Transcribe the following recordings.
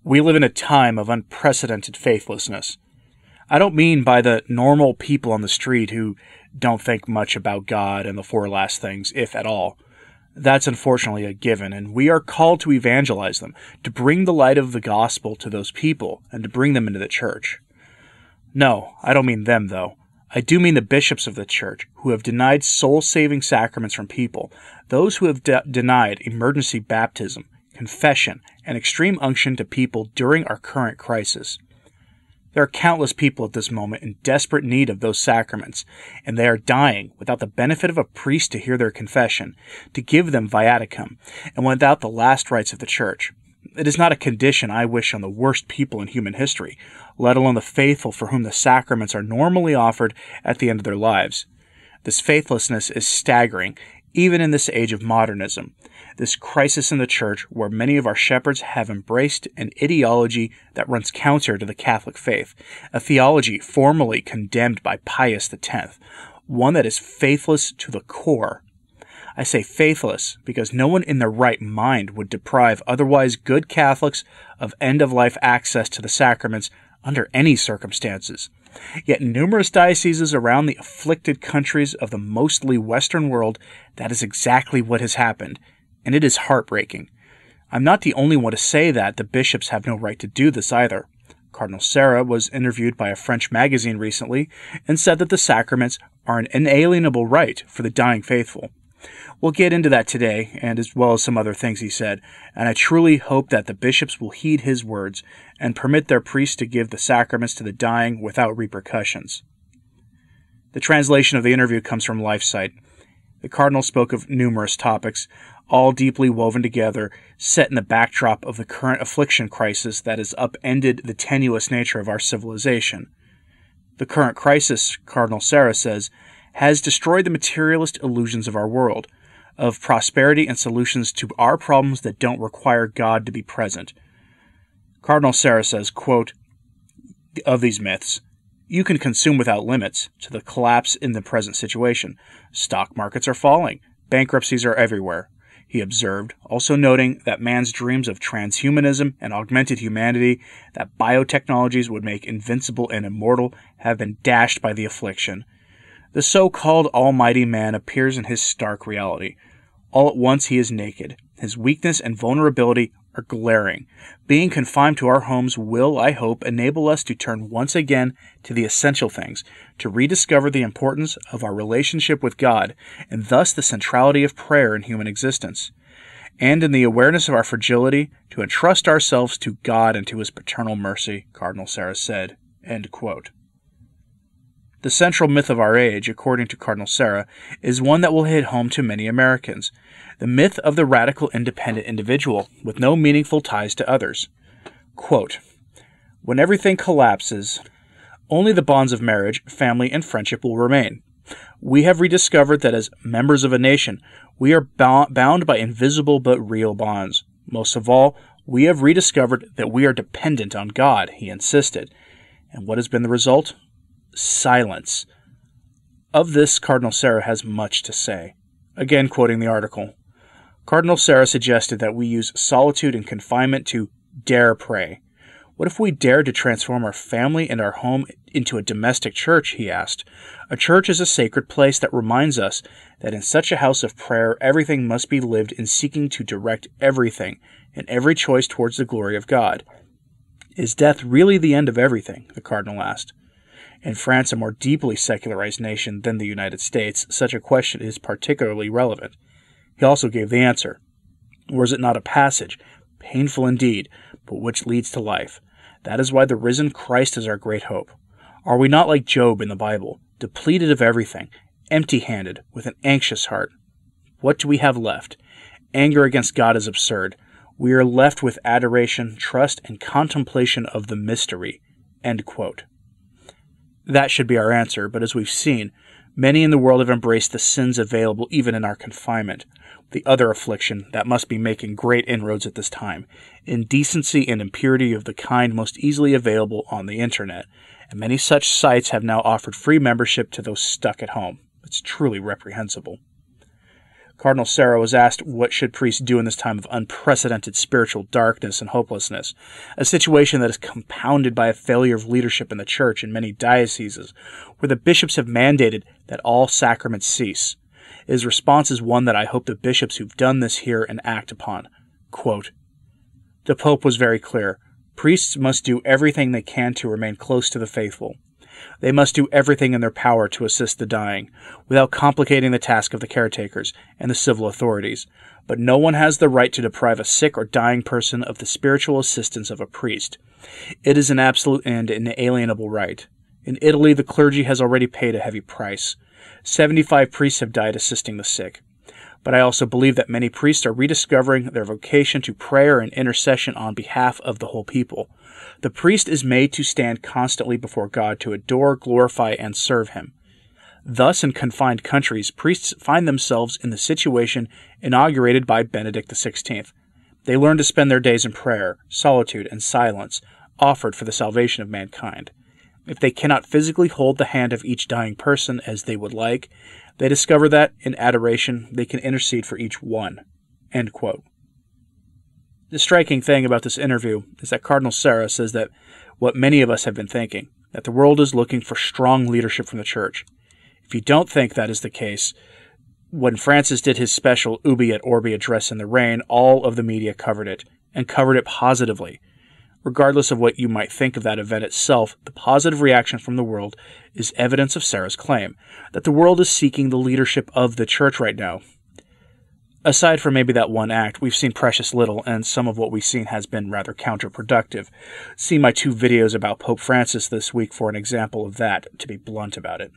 We live in a time of unprecedented faithlessness. I don't mean by the normal people on the street who don't think much about God and the four last things, if at all. That's unfortunately a given, and we are called to evangelize them, to bring the light of the gospel to those people, and to bring them into the church. No, I don't mean them, though. I do mean the bishops of the church, who have denied soul-saving sacraments from people, those who have denied emergency baptism, confession, and extreme unction to people during our current crisis. There are countless people at this moment in desperate need of those sacraments, and they are dying without the benefit of a priest to hear their confession, to give them viaticum, and without the last rites of the church. It is not a condition I wish on the worst people in human history, let alone the faithful for whom the sacraments are normally offered at the end of their lives. This faithlessness is staggering, even in this age of modernism, this crisis in the church where many of our shepherds have embraced an ideology that runs counter to the Catholic faith, a theology formally condemned by Pius X, one that is faithless to the core. I say faithless because no one in their right mind would deprive otherwise good Catholics of end-of-life access to the sacraments under any circumstances. Yet in numerous dioceses around the afflicted countries of the mostly Western world, that is exactly what has happened, and it is heartbreaking. I'm not the only one to say that the bishops have no right to do this either. Cardinal Sarah was interviewed by a French magazine recently and said that the sacraments are an inalienable right for the dying faithful. We'll get into that today, and as well as some other things he said, and I truly hope that the bishops will heed his words and permit their priests to give the sacraments to the dying without repercussions. The translation of the interview comes from LifeSite. The Cardinal spoke of numerous topics, all deeply woven together, set in the backdrop of the current affliction crisis that has upended the tenuous nature of our civilization. The current crisis, Cardinal Sarah says, has destroyed the materialist illusions of our world, of prosperity and solutions to our problems that don't require God to be present. Cardinal Sarah says, quote, of these myths, you can consume without limits to the collapse in the present situation. Stock markets are falling. Bankruptcies are everywhere, he observed, also noting that man's dreams of transhumanism and augmented humanity that biotechnologies would make invincible and immortal have been dashed by the affliction. The so-called almighty man appears in his stark reality. All at once he is naked. His weakness and vulnerability are glaring. Being confined to our homes will, I hope, enable us to turn once again to the essential things, to rediscover the importance of our relationship with God, and thus the centrality of prayer in human existence. And in the awareness of our fragility, to entrust ourselves to God and to his paternal mercy, Cardinal Sarah said. End quote. The central myth of our age, according to Cardinal Sarah, is one that will hit home to many Americans. The myth of the radical independent individual with no meaningful ties to others. Quote, when everything collapses, only the bonds of marriage, family, and friendship will remain. We have rediscovered that as members of a nation, we are bound by invisible but real bonds. Most of all, we have rediscovered that we are dependent on God, he insisted. And what has been the result? Silence. Of this, Cardinal Sarah has much to say. Again, quoting the article, Cardinal Sarah suggested that we use solitude and confinement to dare pray. What if we dared to transform our family and our home into a domestic church, he asked. A church is a sacred place that reminds us that in such a house of prayer, everything must be lived in seeking to direct everything and every choice towards the glory of God. Is death really the end of everything? The Cardinal asked. In France, a more deeply secularized nation than the United States, such a question is particularly relevant. He also gave the answer. Or is it not a passage, painful indeed, but which leads to life? That is why the risen Christ is our great hope. Are we not like Job in the Bible, depleted of everything, empty-handed, with an anxious heart? What do we have left? Anger against God is absurd. We are left with adoration, trust, and contemplation of the mystery. End quote. That should be our answer, but as we've seen, many in the world have embraced the sins available even in our confinement, the other affliction that must be making great inroads at this time, indecency and impurity of the kind most easily available on the internet, and many such sites have now offered free membership to those stuck at home. It's truly reprehensible. Cardinal Sarah was asked what should priests do in this time of unprecedented spiritual darkness and hopelessness, a situation that is compounded by a failure of leadership in the church in many dioceses, where the bishops have mandated that all sacraments cease. His response is one that I hope the bishops who've done this hear and act upon. Quote, "The Pope was very clear. Priests must do everything they can to remain close to the faithful. They must do everything in their power to assist the dying, without complicating the task of the caretakers and the civil authorities. But no one has the right to deprive a sick or dying person of the spiritual assistance of a priest. It is an absolute and inalienable right. In Italy, the clergy has already paid a heavy price. 75 priests have died assisting the sick. But I also believe that many priests are rediscovering their vocation to prayer and intercession on behalf of the whole people. The priest is made to stand constantly before God to adore, glorify, and serve him. Thus, in confined countries, priests find themselves in the situation inaugurated by Benedict XVI. They learn to spend their days in prayer, solitude, and silence, offered for the salvation of mankind. If they cannot physically hold the hand of each dying person as they would like, they discover that, in adoration, they can intercede for each one." End quote. The striking thing about this interview is that Cardinal Sarah says that what many of us have been thinking, that the world is looking for strong leadership from the Church. If you don't think that is the case, when Francis did his special Ubi et Orbi address in the rain, all of the media covered it, and covered it positively. Regardless of what you might think of that event itself, the positive reaction from the world is evidence of Sarah's claim, that the world is seeking the leadership of the Church right now. Aside from maybe that one act, we've seen precious little, and some of what we've seen has been rather counterproductive. See my 2 videos about Pope Francis this week for an example of that, to be blunt about it.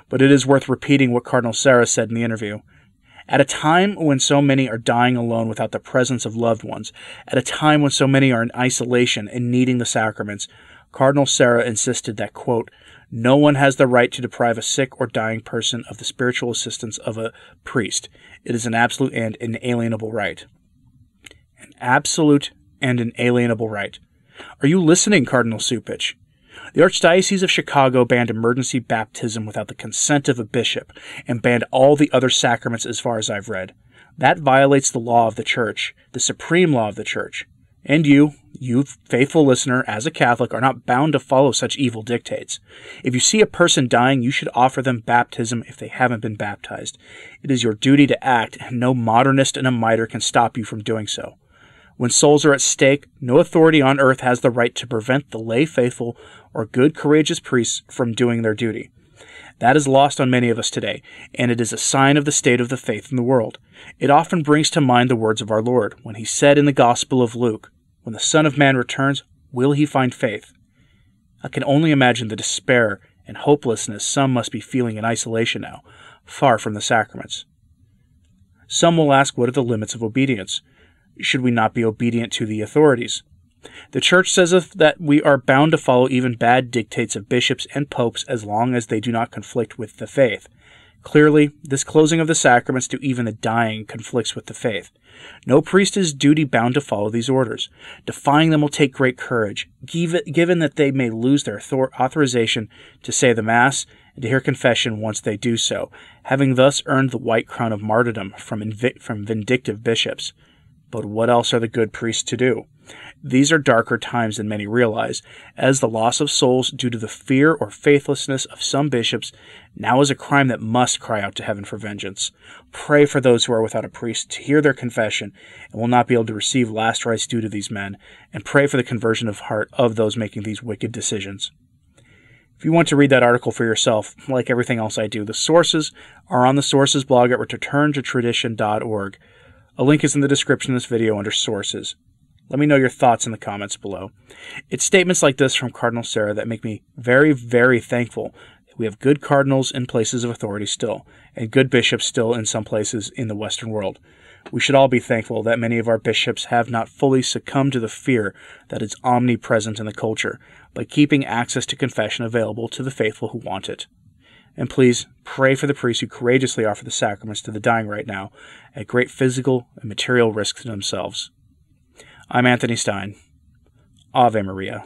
But it is worth repeating what Cardinal Sarah said in the interview. At a time when so many are dying alone without the presence of loved ones, at a time when so many are in isolation and needing the sacraments, Cardinal Sarah insisted that, quote, "No one has the right to deprive a sick or dying person of the spiritual assistance of a priest. It is an absolute and inalienable right." An absolute and inalienable right. Are you listening, Cardinal Cupich? The Archdiocese of Chicago banned emergency baptism without the consent of a bishop, and banned all the other sacraments as far as I've read. That violates the law of the Church, the supreme law of the Church. And you faithful listener, as a Catholic, are not bound to follow such evil dictates. If you see a person dying, you should offer them baptism if they haven't been baptized. It is your duty to act, and no modernist in a mitre can stop you from doing so. When souls are at stake, no authority on earth has the right to prevent the lay faithful or good, courageous priests from doing their duty. That is lost on many of us today, and it is a sign of the state of the faith in the world. It often brings to mind the words of our Lord, when he said in the Gospel of Luke, "When the Son of Man returns, will he find faith?" I can only imagine the despair and hopelessness some must be feeling in isolation now, far from the sacraments. Some will ask, what are the limits of obedience? Should we not be obedient to the authorities? The Church says that we are bound to follow even bad dictates of bishops and popes as long as they do not conflict with the faith. Clearly, this closing of the sacraments to even the dying conflicts with the faith. No priest is duty-bound to follow these orders. Defying them will take great courage, given that they may lose their authorization to say the Mass and to hear confession once they do so, having thus earned the white crown of martyrdom from vindictive bishops. But what else are the good priests to do? These are darker times than many realize, as the loss of souls due to the fear or faithlessness of some bishops now is a crime that must cry out to heaven for vengeance. Pray for those who are without a priest to hear their confession and will not be able to receive last rites due to these men, and pray for the conversion of heart of those making these wicked decisions. If you want to read that article for yourself, like everything else I do, the sources are on the Sources blog at returntotradition.org. A link is in the description of this video under Sources. Let me know your thoughts in the comments below. It's statements like this from Cardinal Sarah that make me very, very thankful that we have good cardinals in places of authority still, and good bishops still in some places in the Western world. We should all be thankful that many of our bishops have not fully succumbed to the fear that is omnipresent in the culture, by keeping access to confession available to the faithful who want it. And please, pray for the priests who courageously offer the sacraments to the dying right now, at great physical and material risk to themselves. I'm Anthony Stine. Ave Maria.